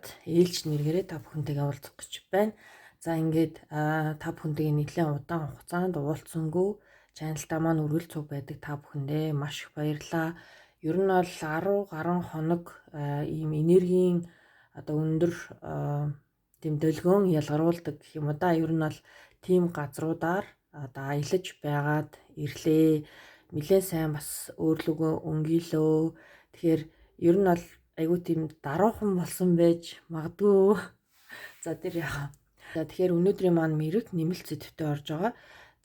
Монголчууд ээлж нэргээрээ та бүхэнтэйгээ уулзах гэж байна. За ингээд та бүхэнтэйгээ нэлээд удаан хугацаанд уулзсангүй чаналдаа маань үргэлж цуг байдаг та бүхэндээ маш их баярлалаа. Ер нь бол 10 гаруй хоног ийм энергийн өндөр тийм долгион ялгаруулдаг гэх юм уу да. Ер нь бол тийм газруудаар аялаж байгаад ирлээ. Нэлээд сайн бас өөрлөгөө өнгөлөө. Тэгэхээр ер нь бол айгуу тийм даруухан болсон байж магадгүй. За тэр яа. За тэгэхээр өнөөдрийн маань мэрэг нэмэлт сэдвтэй орж байгаа.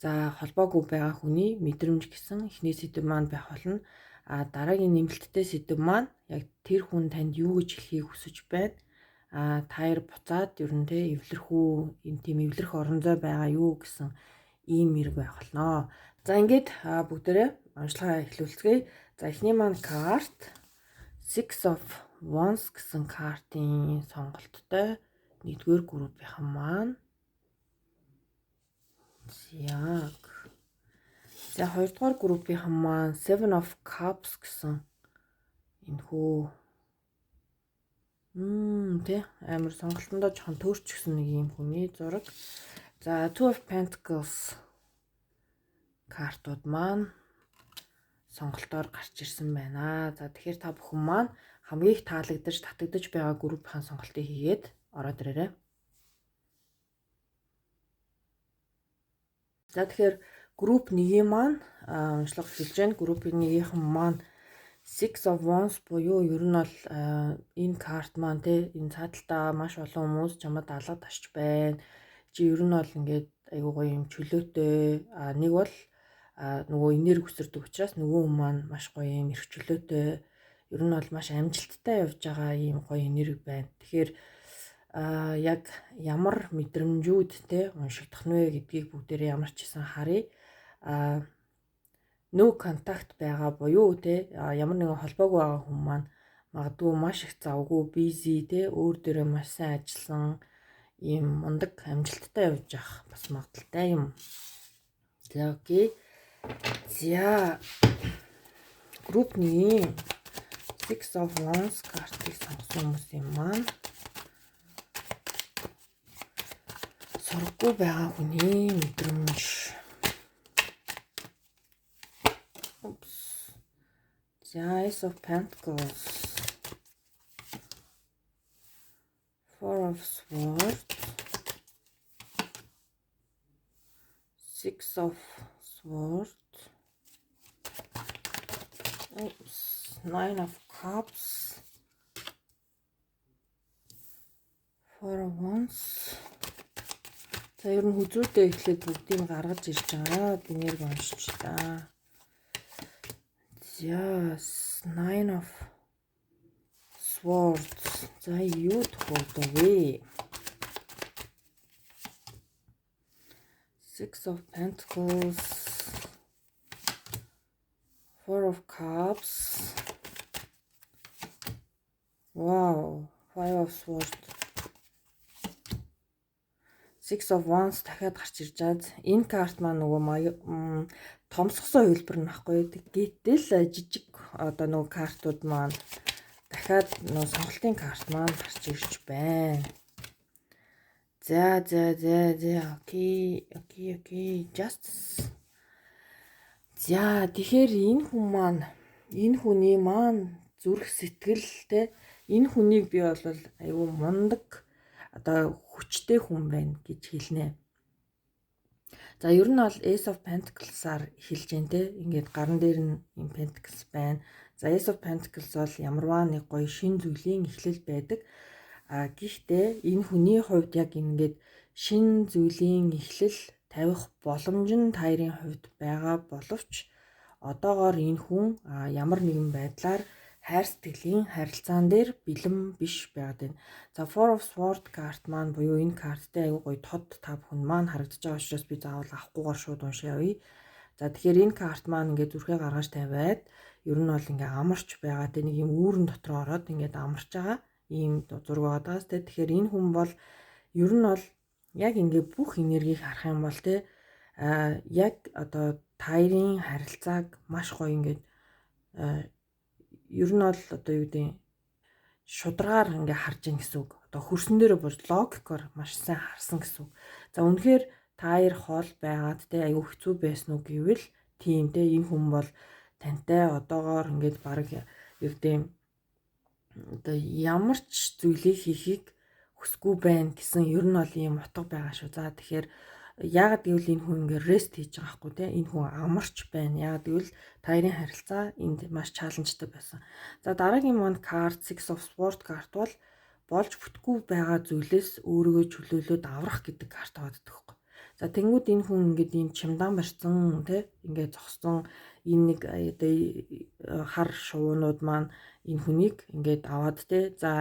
За холбоогүй байгаа хүний мэдрэмж гэсэн эхний сэдв маань байх болно. Дараагийн нэмэлттэй сэдв маань яг тэр хүн танд юу гэж хэлхийг хүсэж байна. Таяр буцаад ер нь те эвлэрхүү юм тийм эвлэрх орон зай байгаа юу гэсэн ийм мэрэг байх болно. За ингээд бүгдээрээ уншлагаа эхлүүлцгээе. За эхний маань карт Six of Wands гэсэн картын сонголттой нэгдүгээр группийнхан маань. За хоёрдугаар группийнхан маань Seven of Cups гэсэн энэхүү амар сонголтондоо жоохон төөрчгсөн нэг юм хүний зураг. За Two of Pentacles картууд маань сонголтоор гарч ирсэн байна. За тэгэхээр та бүхэн маань хамгийн их таалагдж татагдж байгаа группийн сонголтыг хийгээд ороод ирээрэй. За тэгэхээр групп 1-ийн маань уншлага эхэлж байна. Группийн 1-ийнхэн маань Six of Wands буюу ер нь бол энэ карт маань те энэ цааталтаа маш олон хүмүүс чамд алга ташч байна. Чи ер нь бол ингээд айгуу гоё юм чөлөөтэй. Нэг бол нөгөө энерги өсөрдөг учраас нөгөө хүн маань маш гоё юм эрх чөлөөтэй. Ер нь бол маш амжилттай явж байгаа ийм гоё энерги байна. Тэгэхээр яг ямар мэдрэмжүүд те уншигдах нь вэ гэдгийг бүгдээрээ ямар ч гэсэн харъя. No contact байгаа буюу те ямар нэгэн холбоогүй байгаа хүн маань магадгүй маш их завгүй busy те өөр дээрээ маш сайн ажилласан ийм мундаг амжилттай явж явах бас магадaltaй юм. За окей. За групп 1-ийн Six of Wands картыг сонгосон хүмүүсийн маань сургаггүй байгаа хүний мэдрэмж. За Ace of Pentacles, Four of Swords, Six of Swords, Nine of Cups, Four of Wands. За ер нь хүзүүтэй эхлээд бүгдийг гаргаж ирж байгаа. Энерги уншиж та. За Nine of Swords. За юу тохиолдов вэ? Six of Pentacles, Four of Cups. Wow, Five of Swords. Six of Wands дахиад гарч ирж байгаа. Энэ карт маань нөгөө томсгосон хөлбөр нөхгүй. Гэтэл жижиг нөгөө картууд маань дахиад нөгөө сонголтын карт маань гарч ирж байна. За окей. Justice. За тэгэхээр энэ хүний маань зүрх сэтгэлтэй энэ хүнийг би бол аюу мундаг хүчтэй хүн байна гэж хэлнэ. За ер нь бол Ace of Pentacles-аар эхэлж байна те. Ингээд гарн дээр нь юм Pentacles байна. За Ace of Pentacles бол ямарваа нэг гоё шин зүйлийн эхлэл байдаг. Гэхдээ энэ хүний хувьд яг ингээд шин зүйлийн эхлэл тавих боломж нь таарын хувьд байгаа боловч одоогоор энэ хүн ямар нэгэн байдлаар хайр сэтгэлийн харилцаан дээр бэлэн биш байгаад байна. За Four of Swords карт маань буюу энэ карттай аюу гоё тод та бүхэн маань харагдаж байгаа учраас би заавал авахгүйгээр шууд уншаа явъя. За тэгэхээр энэ карт маань ингээд зүрхээ гаргаж тавиад ер нь бол ингээд амарч байгаа те нэг юм үүрэн дотор ороод ингээд амарч байгаа ийм зураг байгаадаас те. Тэгэхээр энэ хүн бол ер нь бол яг ингээд бүх энергийг харах юм бол те яг таарын харилцааг маш гоё ингээд ер нь бол юу гэдэг шударгаар ингээ харж ийн гэсэн үг. Одоо хөрсөн дээр болж логикоор маш сайн харсан гэсэн үг. За үнэхээр та хоёр хоол байгаад те аюу хэцүү байсан уу гэвэл тийм те энэ хүн бол тантай одоогоор ингээд баг юу гэдэг одоо ямар ч зүйлийг хийхийг хүсгүй байна гэсэн ер нь бол ийм утга байгаа шүү. За тэгэхээр яагаад гэвэл энэ хүн ингээ рест хийж байгаа хгүй те энэ хүн амарч байна. Яагаад гэвэл таарын харилцаа энд маш чаленжтай байсан. За дараагийн манд карт Six of Swords карт бол болж бүтггүй байгаа зүйлээс өөрийгөө чөлөөлөөд аврах гэдэг карт байдаг хгүй. За тэнгууд энэ хүн ингээд ийм чимдан барьсан те ингээд зогссон энэ нэг одоо хар шувуунууд маань энэ хүнийг ингээд аваад те за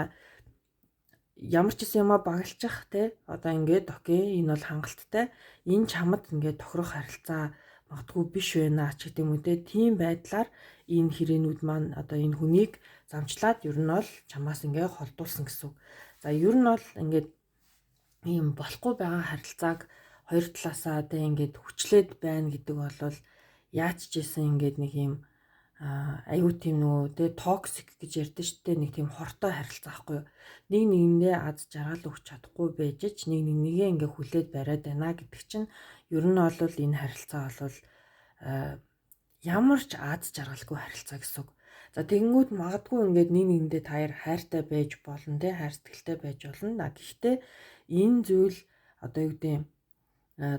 ямар ч юм багалчих те одоо ингээд окей энэ бол хангалттай энэ чамд ингээд тохирох харилцаа магадгүй биш байна ч гэдэг юм үү те тийм байдлаар энэ хэрээнүүд маань одоо энэ хүнийг замчлаад ер нь бол чамаас ингээд холдуулсан гэсэн. За ер нь бол ингээд ийм болохгүй байгаа харилцааг хоёр талаасаа те ингээд хүчлээд байна гэдэг бол яаж ч ийсэн ингээд нэг юм аюу тийм нөгөө те токсик гэж ярьдэн штэ нэг тийм хортой харилцаа байхгүй юу. Нэг нэгэндээ аз жаргал өгч чадахгүй байж ч нэг нэгээ ингээ хүлээд бариад байна гэдэг чинь ер нь бол энэ харилцаа бол ямар ч аз жаргалгүй харилцаа гэсэн үг. За тэгэнгүүт магадгүй ингээд нэг нэгэндээ таяр хайртай байж болно те хайр сэтгэлтэй байж болно. Гэхдээ энэ зүйл одоо юу гэдэг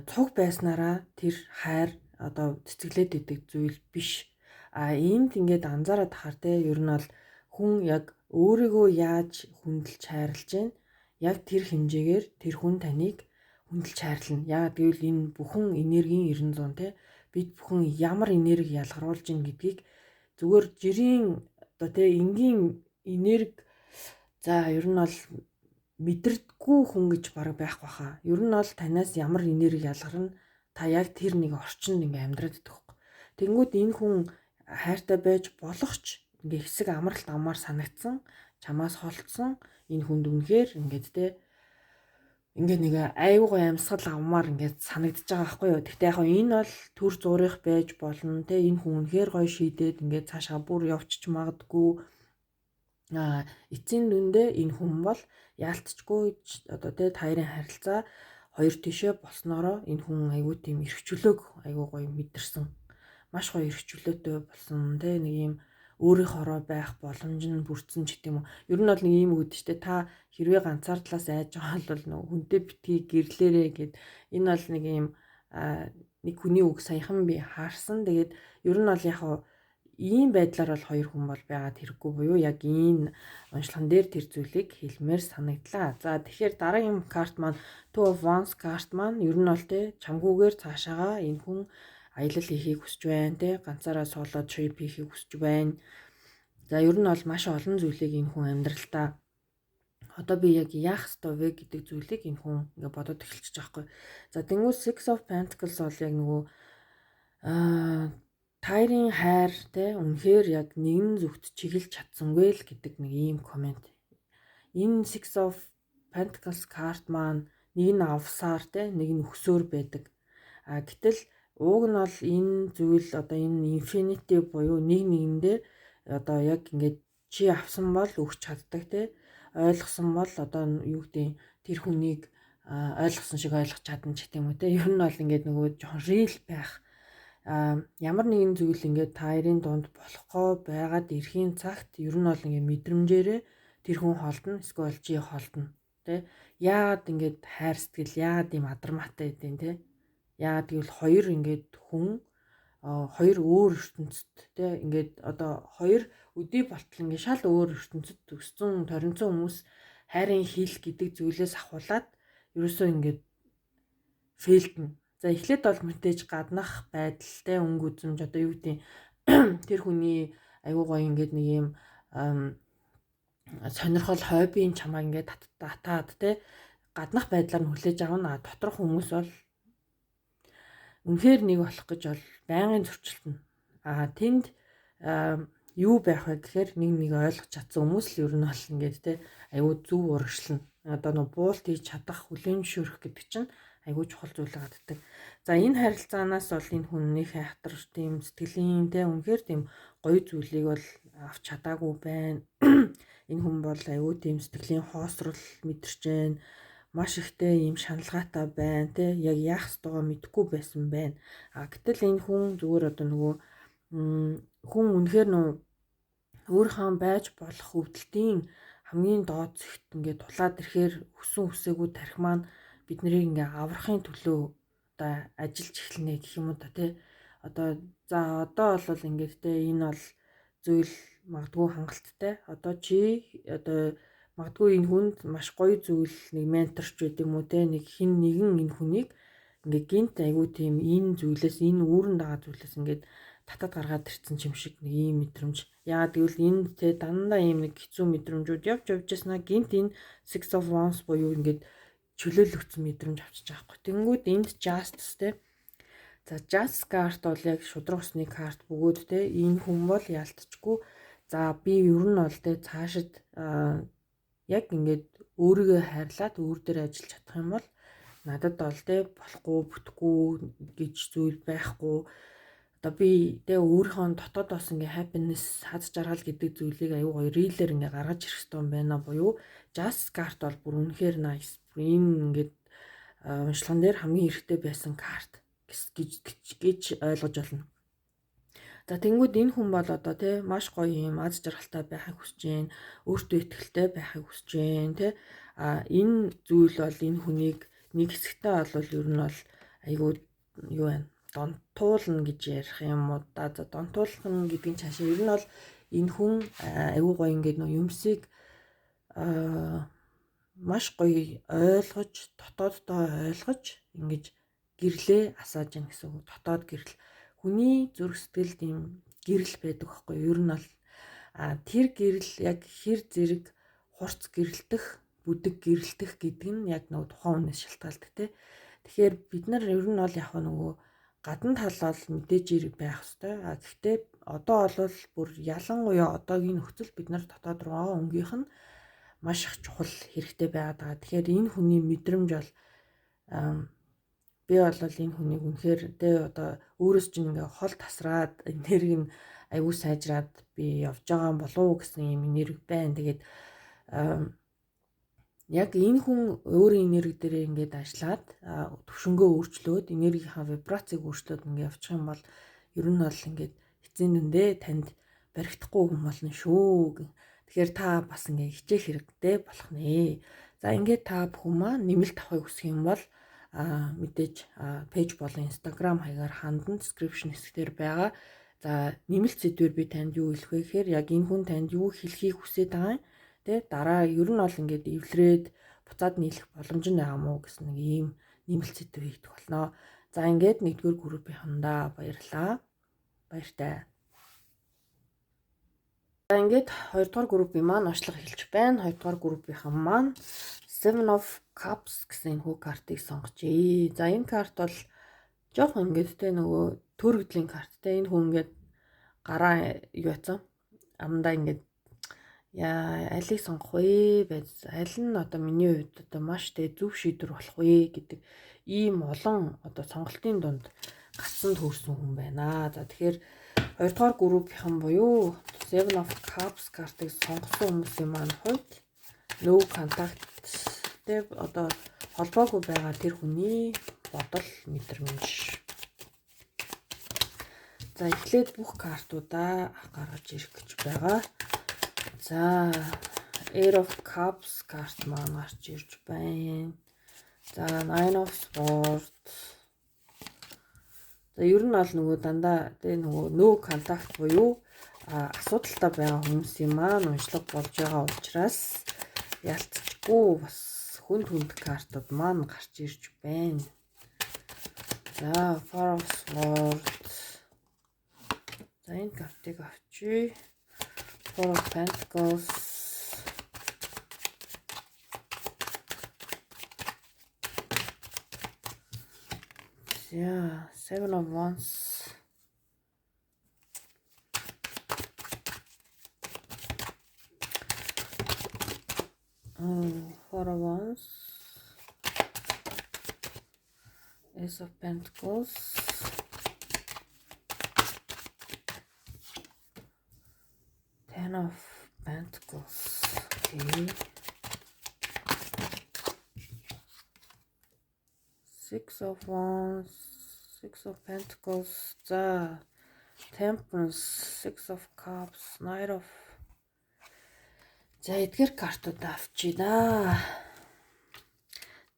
цуг байснараа тэр хайр одоо цэцгэлээд идэг зүйл биш. Энд ингээд анзаараад тахаар те ер нь бол хүн яг өөрийгөө яаж хүндэлж хайрлаж байна. Яг тэр хэмжээгээр тэр хүн таныг хүндэлж хайрлана. Яагаад гэвэл энэ бүхэн энергийн 900 те бид бүхэн ямар энерги ялгаруулж ийн гэдгийг зүгээр жирийн одоо те энгийн энерги за ер нь бол мэдэрдэггүй хүн гэж баг байхгүй хаа. Ер нь бол танаас ямар энерги ялгарна та яг тэр нэг орчинд ингээ амьдраад идэх хөөх. Тэнгүүд энэ хүн хайртай байж болох ч ингээ хэсэг амралт амаар санагдсан чамаас холдсон энэ хүнд үнэхээр ингээд те ингээ нэг аюугаа амьсгал авмаар ингээд санагдаж байгаа байхгүй юу. Гэхдээ яг энэ бол төр зурих байж болно те энэ хүн үнэхээр гоё шийдээд ингээд цаашаа бүр явчих магадгүй эцсийн дүндээ энэ хүн бол яалтчгүй одоо те таарын харилцаа хоёр тишээ болсноороо энэ хүн аюу тийм эрхчлөөг аюу гоё мэдэрсэн маш гоё эрхчлөөтэй болсон те нэг юм өөрийнхоороо байх боломж нь бүрдсэн ч гэдэм үү. Ер нь бол нэг юм үүд ч та хэрвээ ганцаар талаас айж байгаа бол нөгөө хүнтэй битгий гэрлээрээ гэд энэ бол нэг юм нэг хүний үг саяхан би хаарсан. Тэгээд ер нь бол яг ийм байдлаар бол хоёр хүн бол байгаад хэрэггүй буюу яг энэ уншлаган дээр тэр зүйлийг хэлмээр санагдлаа. За тэгэхээр дараагийн карт маань Two of Wands карт маань ер нь бол те чамгүйгээр цаашаага энэ хүн аялал хийхийг хүсэж байна те ганцаараа соло трип хийхийг хүсэж байна. За ер нь бол маш олон зүйлийг энэ хүн амьдралдаа одоо би яг яах ёстой вэ гэдэг зүйлийг энэ хүн ингээ бодоод эхэлчихэж байгаа хгүй. За тэнгуү Six of Pentacles бол яг нөгөө таарын хайр те үнэхээр яг нэгэн зүгт чиглэж чадсангүй л гэдэг нэг ийм комент. Энэ Six of Pentacles карт маань нэг нь авсаар те нэг нь өксөөр байдаг. Гэтэл уг нь бол энэ зүйл одоо энэ infinity буюу нэг нэгэндээ одоо яг ингээд чи авсан бол өгч чаддаг те ойлгосон бол одоо юу гэдэг тэр хүнийг ойлгосон шиг ойлгож чадна ч гэдэм үү те ер нь бол ингээд нөгөө жоохон real байх ямар нэгэн зүйл ингээд таарын дунд болохгүй байгаад эрхийн цагт ер нь бол ингээд мэдрэмжээрээ тэр хүн холдно эсвэл чи холдно те яагаад ингээд хайр сэтгэл яагаад ийм адармаатай гэдэг те яагаад гэвэл хоёр ингээд хүн хоёр өөр ертөнцид те ингээд одоо хоёр өдий болтол ингээд шал өөр ертөнцид төссөн торинцсон хүмүүс хайрын хил гэдэг зүйлээс ахуулаад ерөөсөө ингээд фейлдэн. За эхлээд бол мэдээж гаднах байдал те өнгө үзэмж одоо юу гэдэг тэр хүний аюу гой ингээд нэг юм сонирхол хоббийн чамаа ингээд татаад те гаднах байдлаар нь хүлээж авна. Доторх хүмүүс бол үнэхээр нэг болох гэж бол байнгын зөрчилдөн. Тэнд юу байх вэ гэхээр нэг ойлгож чадсан хүмүүс л ер нь бол ингээд те аюу зөв урагшлна. Одоо нөө буулт хийж чадах хүлээн зөвшөөрөх гэдэг чинь аюу чухал зүйл гаддаг. За энэ харилцаанаас бол энэ хүннийх хайтар тийм сэтгэлийн те үнэхээр тийм гоё зүйлийг бол авч чадаагүй байна. энэ хүн бол аюу тийм сэтгэлийн хоосрол мэдэрч байна. Маш ихтэй ийм шаналгаатай байна те. Яг яах ёстойгоо мэдэхгүй байсан байна. Гэтэл энэ хүн зүгээр одоо нөгөө хүн үнэхээр нөгөө өөрийнхөө байж болох өвдөлтийн хамгийн доод зэгт ингээд тулаад ирэхээр хүсэн хүсээгүй тарих маань бид нарыг ингээ аврахын төлөө одоо ажиллаж эхэлнэ гэх юм уу та тий. Одоо бол ингээд те энэ бол зүйл магадгүй хангалттай. Одоо чи одоо магадгүй энэ хүнд маш гоё зүйл нэг менторч байд юм уу те нэг хин нэгэн энэ хүнийг ингээ гинт айгуу тийм энэ зүйлээс энэ үүрэн дагаа зүйлээс ингээд татад гаргаад ирсэн юм шиг нэг ийм мэдрэмж. Яагаад гэвэл энэ те дандаа ийм нэг хэцүү мэдрэмжүүд явж яснаа гинт энэ Six of Wands буюу ингээд чөлөөлөгдсөн мэдрэмж авчиж байгаа хгүй. Тэнгүүд энд Justice те. За Justice карт бол яг шудраг усны карт бөгөөд те энэ хүн бол ялтчгүй. За би ер нь бол те цаашид яг ингээд өөрийгөө хайрлаад өөр дээр ажиллаж чадах юм бол надад бол те болохгүй бүтэхгүй гэж зүйл байхгүй. Одоо би тэ өөрийнхөө дотоодоос ингээ happiness хаз жаргал гэдэг зүйлийг аюу гоё рилээр ингээ гаргаж ирэх хэрэгтэй юм байна буюу Justice карт бол бүр үнэхээр nice. Энэ ингээд уншлаган дээр хамгийн хэрэгтэй байсан карт гэж ойлгож байна. За тэнгууд энэ хүн бол одоо тий маш гоё юм аз жаргалтай байхыг хүсэж байна. Өөртөө ихтэй байхыг хүсэж байна тий. Энэ зүйл бол энэ хүнийг нэг хэсэгтээ бол ер нь бол айгүй юу байна? Донтуулна гэж ярих юм уу? За донтуулна гэдгийн цаашаа ер нь бол энэ хүн айгүй гоё ингээд нөө юмсыг маш гоё ойлгож, дотооддоо ойлгож ингэж гэрлээ асааж яах гэсэн үг. Дотоод гэрэл. Хүний зүрх сэтгэлд ийм гэрэл байдаг байхгүй юу? Ер нь бол тэр гэрэл яг хэр зэрэг хурц гэрэлтэх, бүдэг гэрэлтэх гэдэг нь яг нөгөө тухайн хүнээс шалтгаалдаг тий. Тэгэхээр бид нар ер нь бол яг нөгөө гадна тал бол мэдээж ирэг байх хэвээр. Гэхдээ одоо бол бүр ялангуяа одоогийн нөхцөл бид нар дотоод руу өнгийнх нь маш их чухал хэрэгтэй байгаад байгаа. Тэгэхээр энэ хүний мэдрэмж бол би бол энэ хүнийг үнэхээр тэ одоо өөрөөс чинь ингээ хол тасраад энерги нь аюу сайжраад би явж байгаа болов уу гэсэн юм энерги байна. Тэгээд яг энэ хүн өөрийн энерги дээрээ ингээд ажиллаад төвшнгөө өөрчлөөд энергийнхаа вибрацийг өөрчлөөд ингээд явчих юм бол ер нь бол ингээд эцсийн дүндээ танд баригдахгүй хүн болно шүү. Тэгэхээр та бас ингээд хичээх хэрэгтэй болох нэ. За ингээд та бүхэн маань нэмэлт авахыг хүсэх юм бол мэдээж пэйж болон Instagram хаягаар хандан description хэсгээр байгаа. За нэмэлт сэдвээр би танд юу хэлэх вэ гэхээр яг энэ хүн танд юу хэлхийг хүсэж байгаа юм. Тэ дараа ер нь бол ингээд эвлрээд буцаад нийлэх боломж нь байгаа мó гэсэн нэг ийм нэмэлт сэдв хийгдэх болно. За ингээд нэгдүгээр группийн хандаа баярлаа. Баяртай. За ингээд хоёрдугаар группийн маань онцлог хэлж байна. Хоёрдугаар группийнхан маань Seven of Cups гэсэн энэ картыг сонгожээ. За энэ карт бол жоохон ингээд тэ нөгөө төрөгдлийн карт тэ энэ хүн ингээд гараа юу яцсан амдаа ингээд алийг сонгох вэ байц аль нь одоо миний хувьд одоо маш тэ зөв шийдвэр болох вэ гэдэг ийм олон одоо сонголтын дунд гацсан төрсэн хүн байна. За тэгэхээр хоёрдугаар группийнхан буюу Seven of Cups картыг сонгосон хүмүүсийн маань хувьд no contact тэ одоо холбоогүй байгаа тэр хүний бодол мэдрэмж. За эхлээд бүх картуудаа гаргаж ирэх гэж байгаа. За Eight of Cups карт маань гарч ирж байна. За Nine of Swords. За ер нь бол нөгөө дандаа тэ нөгөө no contact буюу асуудалтай байгаа хүмүүсийн маань уншлаг болж байгаа учраас ялцчихгүй бас хүнд картууд маань гарч ирж байна. За Four of Swords. За энэ картыг авчи. Four of Pentacles. Yeah, Seven of Wands. Four of Wands. Ace of Pentacles. Ten of Pentacles. Okay. Six of Wands, Six of Pentacles. За, Temperance, Six of Cups, Knight of. За, эдгээр картууд авчина.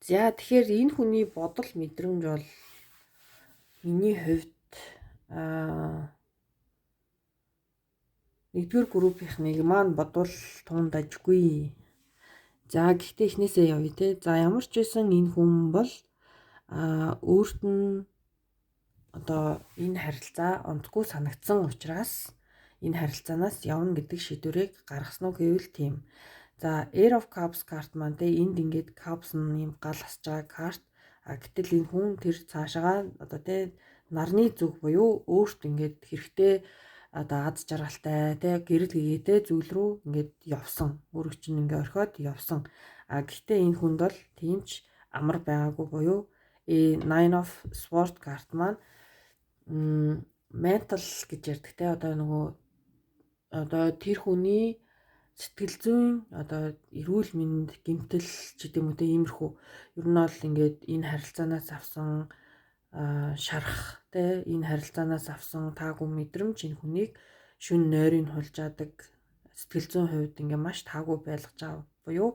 За, тэгэхээр энэ хүний бодол мэдрэмж бол миний хувьд нэгдүгээр группийнхныг маань бодвол тундажгүй. За, гэхдээ эхнээсээ явъя те. За, ямар ч байсан энэ хүн бол өөрт нь одоо энэ харилцаа онцгүй санагдсан учраас энэ харилцаанаас явна гэдэг шийдвэрийг гаргасан уу гэвэл тийм. За, Air of Cups карт маань те энд ингээд Cups нь юм гал асж байгаа карт. Гэтэл энэ хүн тэр цаашаа одоо те нарны зүг буюу өөрт ингээд хэрэгтэй одоо аз жаргалтай те гэрэл гэгээтэй зүйл рүү ингээд явсан. Өөрөг чинь ингээд орхиод явсан. Гэхдээ энэ хүнд бол тийм ч амар байгаагүй буюу Nine of Swords карт маань mental гэж ярьдаг те одоо тэр хүний сэтгэл зүйн одоо эрүүл мэнд гэмтэл ч гэдэм үү те иймэрхүү ер нь бол ингээд энэ харилцаанаас авсан шарах те энэ харилцаанаас авсан таагүй мэдрэмж энэ хүнийг шүн нойрыг хулж адаг сэтгэл зүйн хувьд ингээд маш таагүй байлгаж байгаа буюу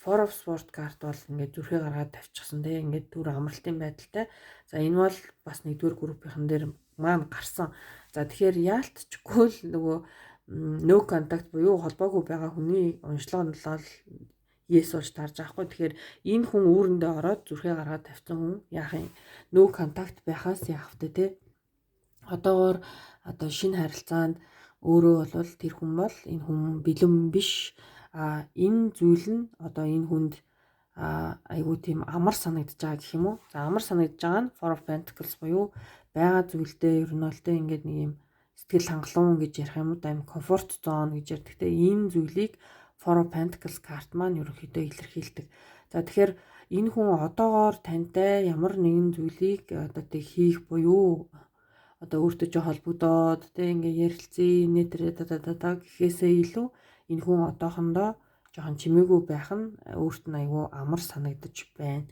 Four of Swords карт бол ингээд зүрхээ гаргаад тавьчихсан те ингээд түр амралтын байдалтай. За, энэ бол бас нэгдүгээр группийнхэн дээр маань гарсан. За, тэгэхээр яалтчгүй л нөгөө no contact буюу холбоогүй байгаа хүний уншлага нь бол yes болж тарж аахгүй. Тэгэхээр энэ хүн үүрэндээ ороод зүрхээ гаргаад тавьсан хүн яах юм? No contact байхаас яах вэ те? Одоогоор одоо шинэ харилцаанд өөрөө бол тэр хүн бол энэ хүн бэлэн биш. Энэ зүйл нь одоо энэ хүнд айгүй тийм амар санагдаж байгаа гэх юм уу? За, амар санагдаж байгаа нь Four of Pentacles буюу байгаа зүйлдээ ер нь бол те ингээд нэг юм сэтгэл хангалуун гэж ярих юм уу? Дайм комфорт зон гэж ярьдаг те энэ зүйлийг Four of Pentacles карт маань ерөнхийдөө илэрхийлдэг. За, тэгэхээр энэ хүн одоогоор тантай ямар нэгэн зүйлийг одоо тэг хийх буюу одоо өөртөө ч холбогдоод те ингээ ярилцъя нэтэрэ гэхээсээ илүү энэ хүн одоохондоо жоохон чимээгүй байх нь өөрт нь айгүй амар санагдаж байна.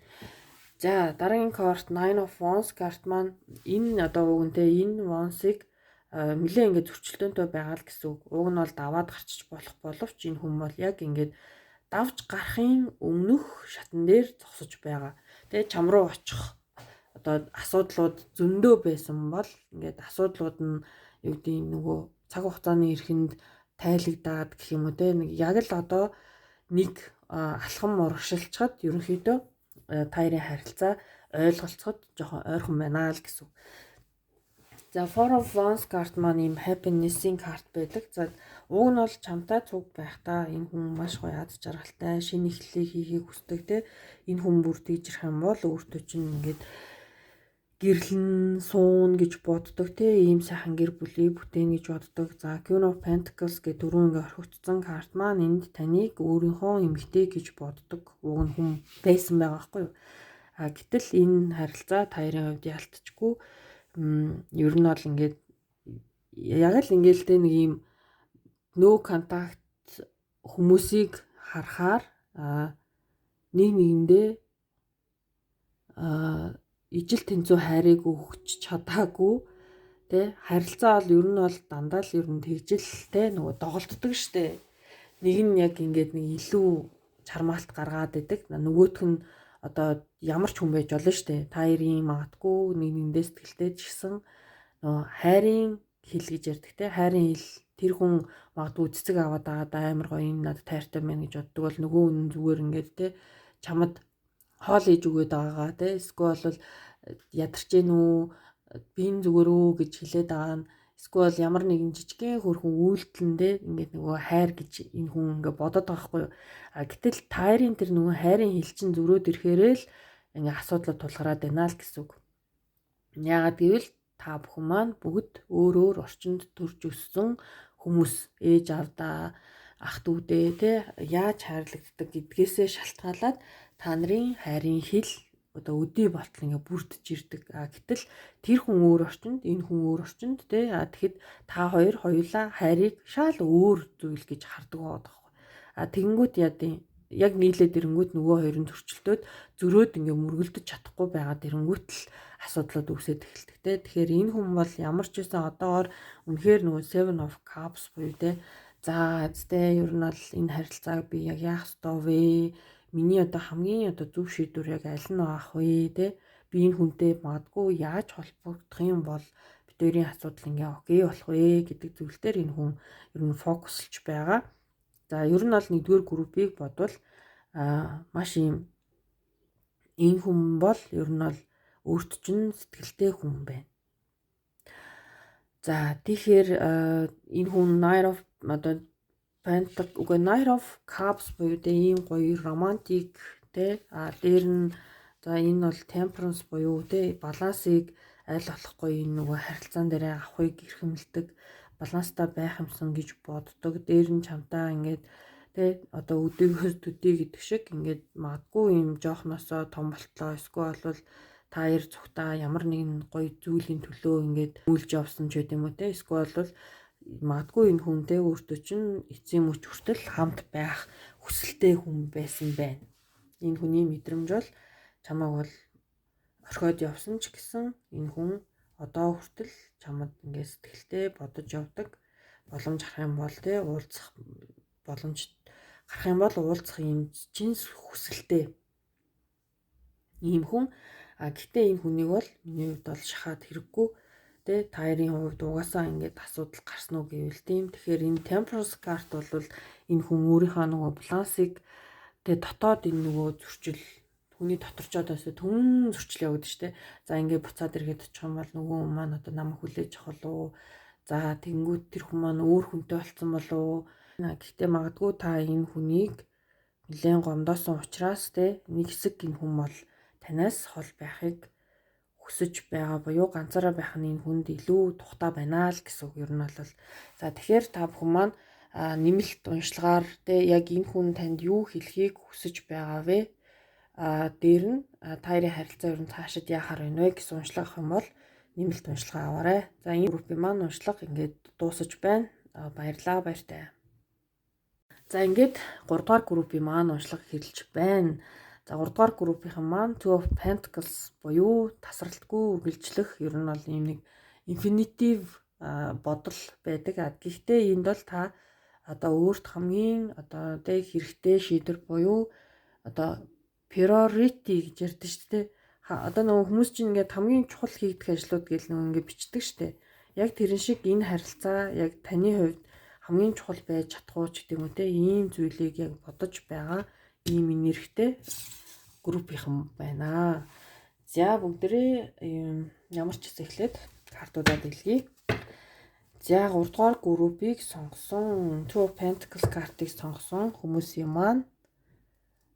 За, дараагийн карт Nine of Wands карт маань энэ одоо үгэнтэй энэ Wands-ыг нэлээ ингээд зөрчилдөөнтэй байгаа л гэсэн үг. Уг нь бол даваад гарчиж болох боловч энэ хүн бол яг ингээд давж гарахын өмнөх шатан дээр зогсож байгаа. Тэгээ чам руу очих одоо асуудлууд зөндөө байсан бол ингээд асуудлууд нь юу гэдэг нөгөө цаг хугацааны эрхэнд тайлагдаад гэх юм уу те нэг яг л одоо нэг алхам урагшилчаад ерөнхийдөө таарын харилцаа ойлголцоход жоохон ойрхон байна л гэсэн. За, Four of Wands карт маань юм happiness-ийн карт байдаг. За, уг нь бол чамтай цуг байхдаа энэ хүн маш гоё аз жаргалтай шинэ эхлэлийг хийхийг хүсдэг те энэ хүн бүр тийж ирэх юм бол өөртөө чинь ингээд гэрлэн суун гэж боддог те ийм сайхан гэр бүлийг бүтээн гэж боддог. За, Queen of Pentacles гэх дөрөв ингээ орхигдсон карт маань энд таныг өөрийнхөө эмэгтэй гэж боддог. Уг нь хүн байсан байгаа байхгүй юу? Гэтэл энэ харилцаа таарын хувьд ялтчгүй ер нь бол ингээд яг л ингээл те нэг ийм no contact хүмүүсийг харахаар нэг нэгэндээ ижил тэнцүү хайрыг өгч чадаагүй те харилцаа бол ер нь бол дандаа л ер нь тэгжил те нөгөө доголддог штэ. Нэг нь яг ингээд нэг илүү чармаалт гаргаад идэг. Нөгөөх нь одоо ямар ч хүн байж болно штэ. Та хоёрын магадгүй нэг нэгэндээ сэтгэлтэй ч гэсэн нөгөө хайрын хэл гэж ярьдаг те хайрын хэл тэр хүн магадгүй цэцэг аваад байгаа амар гоё энэ надад тайртай байна гэж боддог бол нөгөө хүн зүгээр ингээд те чамд хоол хийж өгöd байгаагаа те эсвэл бол ядарч гэнэ үү биеийн зүгээр үү гэж хэлээд байгаа нь эсвэл ямар нэгэн жижигхэн хөрхөн үйлдэлэндээ ингээд нөгөө хайр гэж энэ хүн ингээд бодоод байгаа байхгүй юу. Гэтэл тайрын тэр нөгөө хайрын хэл чинь зөрөөд ирэхээрээ л ингээд асуудлууд тулгараад байна л гэсэн үг. Яагаад гэвэл та бүхэн маань бүгд өөр өөр орчинд төрж өссөн хүмүүс ээж авдаа ах дүүдээ те яаж хайрлагддаг гэдгээсээ шалтгаалаад та нарын хайрын хэл одоо өдий болтол ингээ бүрдэж ирдэг. Гэтэл тэр хүн өөр орчинд, энэ хүн өөр орчинд тий. Тэгэхэд та хоёр хоёулаа хайрыг шал өөр зүйл гэж хардаг байгаа байхгүй. Тэгэнгүүт яг нийлээд ирэнгүүт нөгөө хоёрын зөрчилдөөд зөрөөд ингээ мөргөлдөж чадахгүй байгаа ирэнгүүт л асуудлууд үүсээд эхэлдэг тий. Тэгэхээр энэ хүн бол ямар ч байсан одоогоор үнэхээр нөгөө Seven of Cups буюу тий. За эцтэй ер нь бол энэ харилцааг би яг яах ёстой вэ? Миний одоо хамгийн одоо зөв шийдвэр яг аль нь авах вэ те би энэ хүнтэй магадгүй яаж холбогдох юм бол бидний асуудал ингээ окей болох вэ гэдэг зүйл дээр энэ хүн ер нь фокуслж байгаа. За ер нь бол нэгдүгээр группийг бодвол маш юм энэ хүн бол ер нь бол өөрт чинь сэтгэлтэй хүн байна. За тэгэхээр энэ хүн Knight of Cups буюу ийм гоё романтик те дээр нь за энэ бол Temperance буюу те балансыг аль болох гоё энэ нөгөө харилцаан дээр авахыг эрхэмлдэг баланстай байх юмсан гэж боддог. Дээр нь чамтаа ингээд те одоо өдөөгөөс төдий гэдэг шиг ингээд магадгүй юм жоохносоо том болтлоо эсвэл бол та хоёр зүгтаа ямар нэгэн гоё зүйлийн төлөө ингээд үйлж явсан ч гэдэм үү те эсвэл бол магадгүй энэ хүнтэй өөртөө чинь эцсийн мөч хүртэл хамт байх хүсэлтэй хүн байсан байна. Энэ хүний мэдрэмж бол чамайг бол орхиод явсан ч гэсэн энэ хүн одоо хүртэл чамд ингээд сэтгэлтэй бодож явдаг. Боломж гарах юм бол те уулзах боломж гарах юм бол уулзах юм жинс хүсэлтэй ийм хүн. Гэхдээ энэ хүнийг бол миний хувьд бол шахаад хэрэггүй. Тэ та хоёрын хувьд угаасаа ингээд асуудал гарсан уу гэвэл тийм. Тэгэхээр энэ Temperance card бол энэ хүн өөрийнхөө нөгөө балансыг тэ дотоод энэ нөгөө зөрчил хүний доторчоод өсө түн зөрчил явагдаж штэ. За ингээд буцаад иргэд очих юм бол нөгөө хүн маань одоо намайг хүлээж авах болов. За тэнгүүд тэр хүн маань өөр хүнтэй болцсон болов. Гэхдээ магадгүй та энэ хүнийг нэлээд гомдоосон учраас тэ нэг хэсэг энэ хүн бол танаас хол байхыг хүсэж байгаа буюу ганцаараа байх нь энэ хүнд илүү тухтай байна л гэсэн үг. Ер нь бол за тэгэхээр та бүхэн маань нэмэлт уншлагаар те яг энэ хүн танд юу хэлхийг хүсэж байгаа вэ? Дээр нь та хоёрын харилцаа ер нь цаашид яахаар байна вэ гэсэн уншлага авах юм бол нэмэлт уншлага аваарай. За энэ группийн маань уншлага ингээд дуусаж байна. Баярлалаа, баяртай. За ингээд 3 дугаар группийн маань уншлага хэлж байна. За 3 дугаар группийнхэн маань Two of Pentacles буюу тасралтгүй үргэлжлэх ер нь бол ийм нэг infinitive бодол байдаг. Гэхдээ энд бол та одоо өөрт хамгийн одоо тэ хэрэгтэй шийдвэр буюу одоо priority гэж ярьдэн шүү дээ. Одоо нөгөө хүмүүс чинь ингээд хамгийн чухал хийгдэх ажлууд гэж нөгөө ингээд бичдэг шүү дээ. Яг тэрэн шиг энэ харилцаа яг таны хувьд хамгийн чухал байж чадах уу ч гэдэг юм уу те ийм зүйлийг яг бодож байгаа ийм энергитэй группийнхан байна. За бүгдээ ямар ч хэсэг эхлээд картуудаа дэлгэе. За 3 дугаар группийг сонгосон Two of Pentacles картыг сонгосон хүмүүсийн маань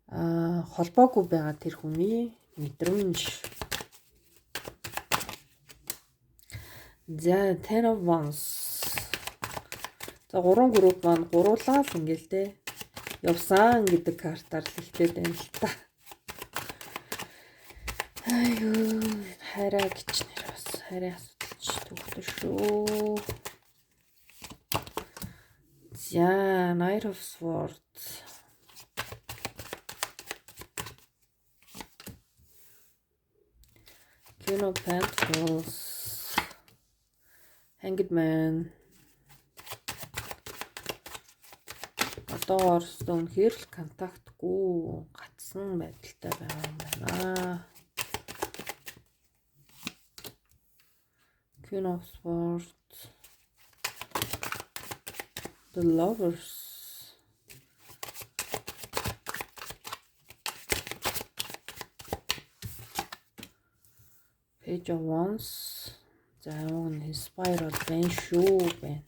холбоогүй байгаа тэр хүний мэдрэмж. За Ten of Wands. За 3 групп маань гуруулаа л ингээл явсан гэдэг картаар л ихтэй байна л та. Айгуу хараа гिचнэр бас хараа асуудалч төгтөр шүү. За Knight of Swords. Queen of Pentacles. Hanged Man. Одоо орсон үнэхээр л контактгүй гацсан байдалтай байгаа юм байна. Queen of Swords. The Lovers. Page of Wands. За уг нь Inspired байна шүү байна.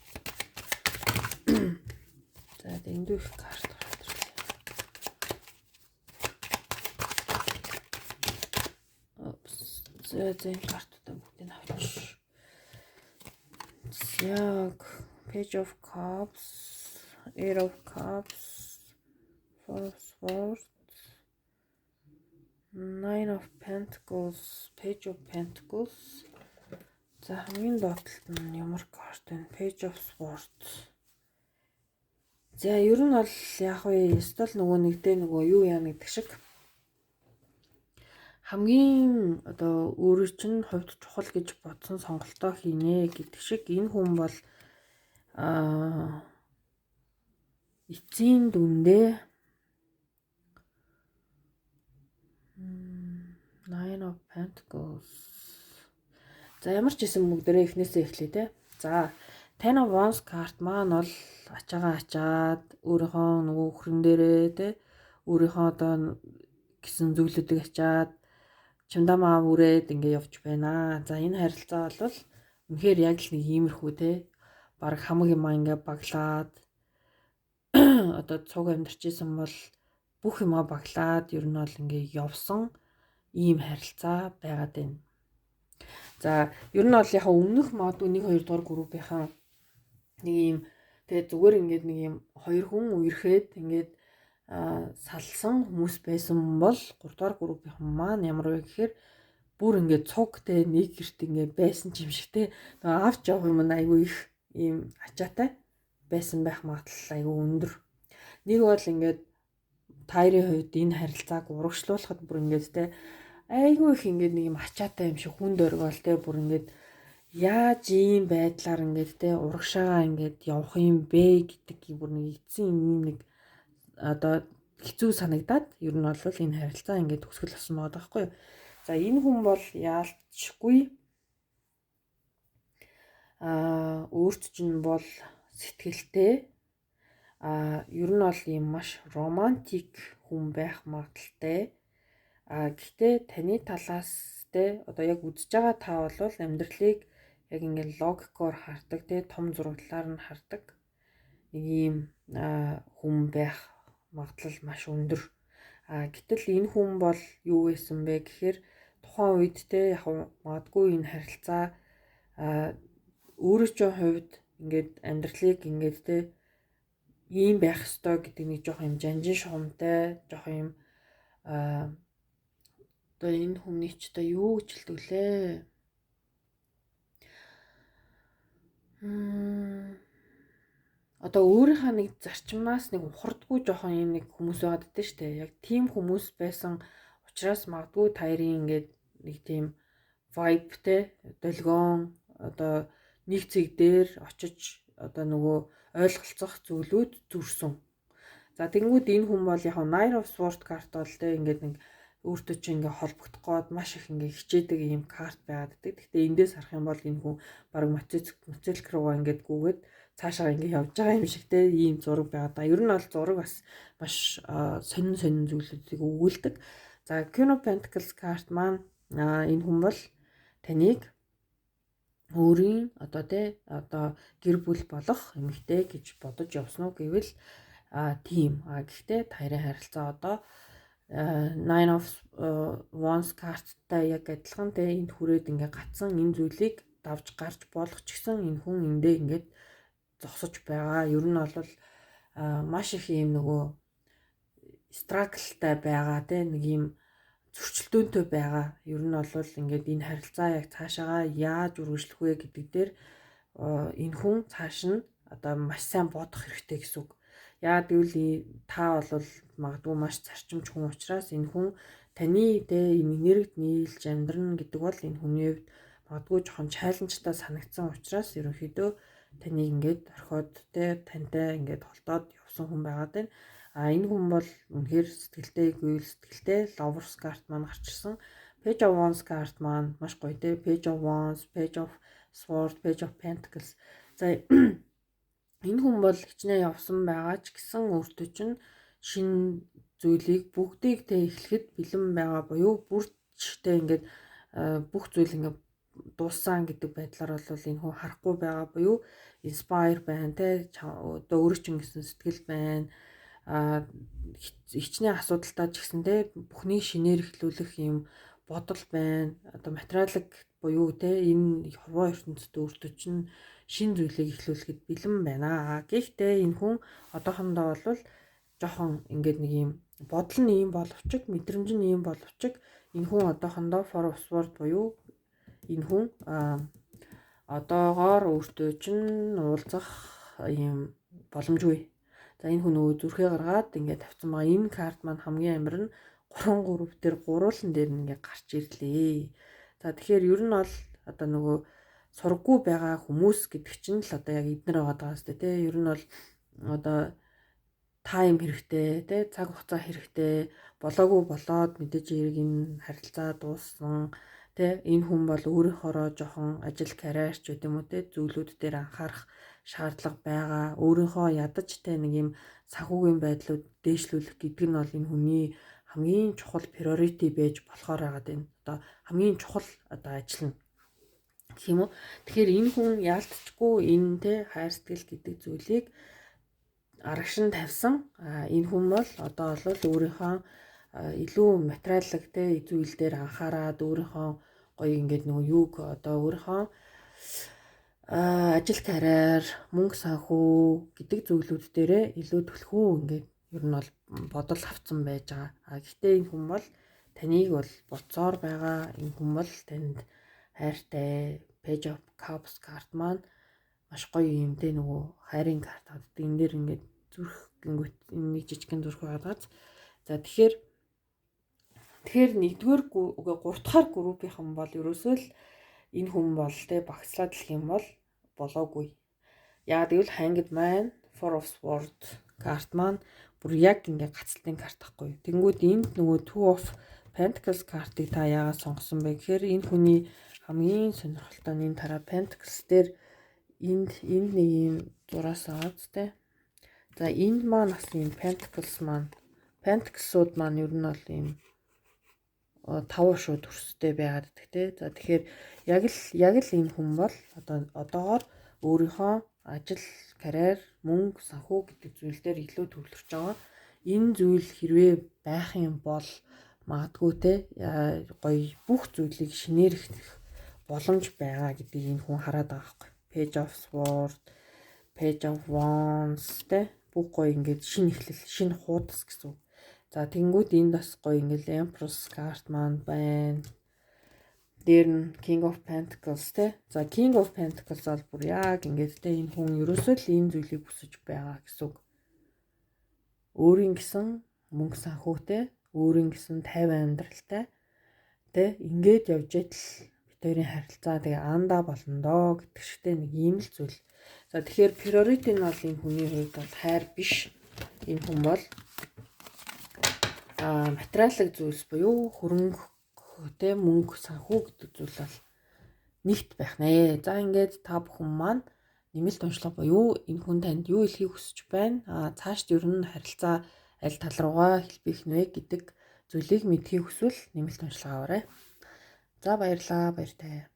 За дэндүү их карт гарч ирлээ. За энэ картуудаа бүгдийг авчих. Яг Page of Cups, Eight of Cups, Four of Swords, Nine of Pentacles, Page of Pentacles. За хамгийн доотлолт нь ямар карт вэ? Page of Swords. За ер нь бол яг вэ стол нөгөө нэгдээ нөгөө юу яана гэдэг шиг хамгийн одоо өөрөө чинь хувьд чухал гэж бодсон сонголтоо хийнэ гэдэг шиг энэ хүн бол эцсийн дүндээ Nine of Pentacles. За ямар ч юм бүгдээрээ эхнээсээ эхлэе те. За Ten of Wands карт маань бол ачаад өөрийнхөө нөгөө өхрөн дээрээ те өөрийнхөө одоо гэсэн зүйлүүдийг ачаад чамдамаа үрээд ингээ явж байна. За энэ харилцаа бол үнэхээр яг л нэг иймэрхүү те. Бараг хамаг юм ингээ баглаад одоо цуг амьдарчсэн бол бүх юмаа баглаад ер нь бол ингээ явсан ийм харилцаа байгаад байна. За ер нь бол яг өмнөх магадгүй 1 2 дугаар группийнхан нэг ийм тэгээ зүгээр ингээд нэг ийм 2 хүн үерхэд ингээд салсан хүмүүс байсан бол 3 дугаар группийнхан маань ямар вэ гэхээр бүр ингээд цугтэй нэг гэрт ингээд байсан юм шиг те нөгөө авч явах юм айгүй их ийм ачаатай байсан байх магадлал айгүй өндөр. Нэг бол ингээд тайрын хувьд энэ харилцааг урагшлуулахад бүр ингээд те айгүй их ингээд нэг юм ачаатай юм шиг хүнд өргөөл те бүр ингээд яаж ийм байдлаар ингээд те урагшаагаа ингээд явах юм бэ гэдэг бүр нэг эцсийн юм нэг одоо хэцүү санагдаад ер нь бол энэ харилцаа ингээд төгсгөл болсон байгаа байхгүй юу. За энэ хүн бол яалтчгүй өөрт чинь бол сэтгэлтэй ер нь бол ийм маш романтик хүн байх магадaltaй. Гэхдээ таны талаас те одоо яг үзэж байгаа та бол амьдралыг яг ингээд логикоор хардаг те том зураглалаар нь хардаг нэг ийм хүн байх магадлал маш өндөр. Гэтэл энэ хүн бол юу байсан бэ гэхээр тухайн үед те яг магадгүй энэ харилцаа өөрөө ч хувьд ингээд амьдралыг ингээд те ийм байх ёстой гэдэг нэг жоох юм жанжин шугамтай жоох юм одоо энэ хүний ч одоо юу гэж хэлдэг лээ. Одоо өөрийнхөө нэг зарчмаас нэг ухардгүй жоохон юм нэг хүмүүс байгаад дэ штэ. Яг тийм хүмүүс байсан учраас магадгүй тайрын ингээд нэг тийм vibeтэй долгион одоо нэг цэг дээр очиж одоо нөгөө ойлголцох зүйлүүд зүрсэн. За тэгэнгүүт энэ хүн бол яг Nine of Swords карт бол тэ ингээд нэг өөртөө чи ингээ холбогдох гээд маш их ингээ хичээдэг ийм карт байгаад дэ. Гэхдээ эндээс харах юм бол энэ хүн баг моцелк руугаа ингээд гүгээд цаашаа ингээ явж байгаа юм шиг те ийм зураг байгаад да. Ер нь бол зураг бас маш сонин зүйлүүдийг өгүүлдэг. За Queen of Pentacles карт маань энэ хүн бол таныг өөрийн одоо те одоо гэр бүл болох эмэгтэй гэж бодож явсан уу гэвэл тийм. Гэхдээ таарийн харилцаа одоо Nine of Wands карттай яг адилхан те энд хүрээд ингээ гацсан энэ зүйлийг давж гарч болох ч гэсэн энэ хүн эндээ ингээд зогсож байгаа. Ер нь бол маш их юм нөгөө страглтай байгаа те нэг юм зөрчилдөөнтэй байгаа. Ер нь бол ингээд энэ харилцаа яг цаашаага яаж үргэлжлэх вэ гэдэг дээр энэ хүн цааш нь одоо маш сайн бодох хэрэгтэй гэсэн үг. Яа гэвэл та бол магадгүй маш зарчимч хүн учраас энэ хүн таны энэ энергид нийлж амьдрна гэдэг бол энэ хүний хувьд магадгүй жоохон чаленжтай санагдсан учраас ерөнхийдөө таныг ингээд орхиод тантай ингээд холдоод явсан хүн байгаад байна. Энэ хүн бол үнэхээр сэтгэлтэй сэтгэлтэй Lovers card маань гарчирсан. Page of Wands card маань маш гоё те. Page of Wands, Page of Swords, Page of Pentacles. За энэ хүн бол хичнээн явсан байгаа ч гэсэн өөртөө чинь шинэ зүйлийг бүгдийг тэ эхлэхэд бэлэн байгаа буюу бүрчтэй ингээд бүх зүйл ингээд дууссан гэдэг байдлаар бол энэ хүн харахгүй байгаа буюу inspire байна те одоо өөрөө чинь гэсэн сэтгэл байна. Хичнээн асуудалтай ч гэсэн те бүхнийг шинээр эхлүүлэх юм бодол байна. Одоо материалыг буюу те энэ хорвоо ертөнцид өөртөө чинь шин зүйлийг эхлүүлэхэд бэлэн байна. Гэхдээ энэ хүн одоохондоо бол жоохон ингээд нэг юм бодол нь ийм боловч мэдрэмж нь ийм боловч энэ хүн одоохондоо for of sword буюу энэ хүн одоогоор өөртөө чинь уулзах ийм боломжгүй. За энэ хүн нөгөө зүрхээ гаргаад ингээд тавьсан байгаа. Энэ карт маань хамгийн амар нь 3 дээр гуруулан дээр ингээд гарч ирлээ. За тэгэхээр ер нь бол одоо нөгөө сургаггүй байгаа хүмүүс гэдэг чинь л одоо яг эднэр байгаа даа сте тий. Ер нь бол одоо тайм хэрэгтэй тий, цаг хугацаа хэрэгтэй, болоогүй болоод мэдээж хэрэг энэ харилцаа дууссан тий. Энэ хүн бол өөрийнхоороо жоохон ажил карьерч гэдэг юм уу тий, зүйлүүд дээр анхаарах шаардлага байгаа. Өөрийнхөө ядажтай нэг юм санхүүгийн байдлууд дээшлүүлэх гэдэг нь бол энэ хүний хамгийн чухал priority байж болохоор байгаа дээ. Одоо хамгийн чухал одоо ажил нь гэх юм уу. Тэгэхээр энэ хүн яалтчгүй энэ тий хайр сэтгэл гэдэг зүйлийг арагшин тавьсан. Энэ хүн бол одоо бол өөрийнхөө илүү материаллык тий зүйл дээр анхаарад өөрийнхөө гоё ингээд нөгөө юуг одоо өөрийнхөө ажил карьер, мөнгө санхүү гэдэг зүйлүүд дээрээ илүү түлхүү ингээд ер нь бол бодол авцсан байж байгаа. Гэхдээ энэ хүн бол таныг бол буцаар байгаа. Энэ хүн бол танд хайртай. Page of Cups карт маань маш гоё юм те нөгөө хайрын карт авдаг. Энэ дэр ингээд зүрх гингүүт нэг жижигхэн зүрх байгаад. За тэгэхээр нэгдүгээр үгүй 3 дахь группийнхан бол ерөөсөө л энэ хүн бол те багцлаад хэлэх юм бол болоогүй. Яагаад гэвэл Hanged Man, Four of Swords карт маань бүр яг ингээд гацалтын карт ахгүй. Тэнгүүд энд нөгөө Two of Pentacles картыг та яагаад сонгосон бэ гэхээр энэ хүний хамгийн сонирхолтой нь энэ тараа Pentacles дээр энд нэг юм зураас аваад те. За энд маань бас юм Pentacles-ууд маань ер нь бол юм 5 шууд төрстэй байгаад байдаг те. За тэгэхээр яг л энэ хүн бол одоогоор өөрийнхөө ажил, карьер, мөнгө, санхүү гэдэг зүйл дээр илүү төвлөрч байгаа. Энэ зүйл хэрвээ байх юм бол магадгүй те гоё бүх зүйлийг шинээрх боломж байгаа гэдгийг энэ хүн хараад байгаа байхгүй. Page of Swords, Page of Wands те бүх гоё ингээд шинэ эхлэл, шинэ хуудас гэсэн. За тэнгүүд энд бас гоё ингээд Empress карт маань байна. Дээр нь King of Pentacles те. За King of Pentacles бол бүр яг ингээд те энэ хүн ерөөсөө л энэ зүйлийг хүсэж байгаа гэсэн. Өөрийн гэсэн мөнгө санхүүтэй, өөрийн гэсэн 50 амьдралтай те ингээд явж идэл бидний харилцаа тэгээ андаа болно доо гэдэг шигтэй нэг ийм л зүйл. За тэгэхээр priority нь бол энэ хүний хувьд бол хайр биш. Энэ хүн бол материалын зүйлс буюу хөрөнгө тэ мөнгө санхүү гэдэг зүйл бол нэгт байх нэ. За ингээд та бүхэн маань нэмэлт уншлага буюу энэ хүн танд юу хэлхийг хүсэж байна? Цаашд ер нь харилцаа аль тал руугаа хэлбэх нэ гэдэг зүйлийг мэдхийг хүсвэл нэмэлт уншлага аваарай. За баярлалаа, баяртай.